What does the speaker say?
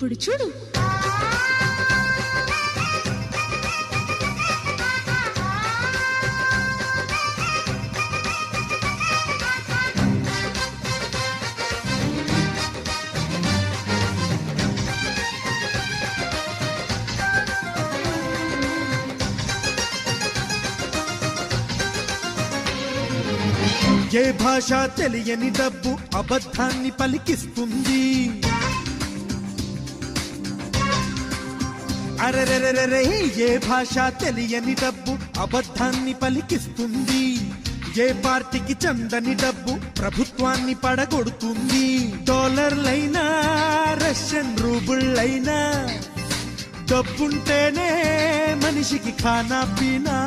ఇప్పుడు చూడు. ఏ భాష తెలియని డబ్బు అబద్ధాన్ని పలికిస్తుంది. అరెరెరెరే, ఏ భాష తెలియని డబ్బు అబద్ధాన్ని పలికిస్తుంది. ఏ పార్టీకి చందని డబ్బు ప్రభుత్వాన్ని పడగొడుతుంది. డాలర్లైనా రష్యన్ రూబుళ్ళైనా డబ్బుంటేనే మనిషికి ఖానా పీనా.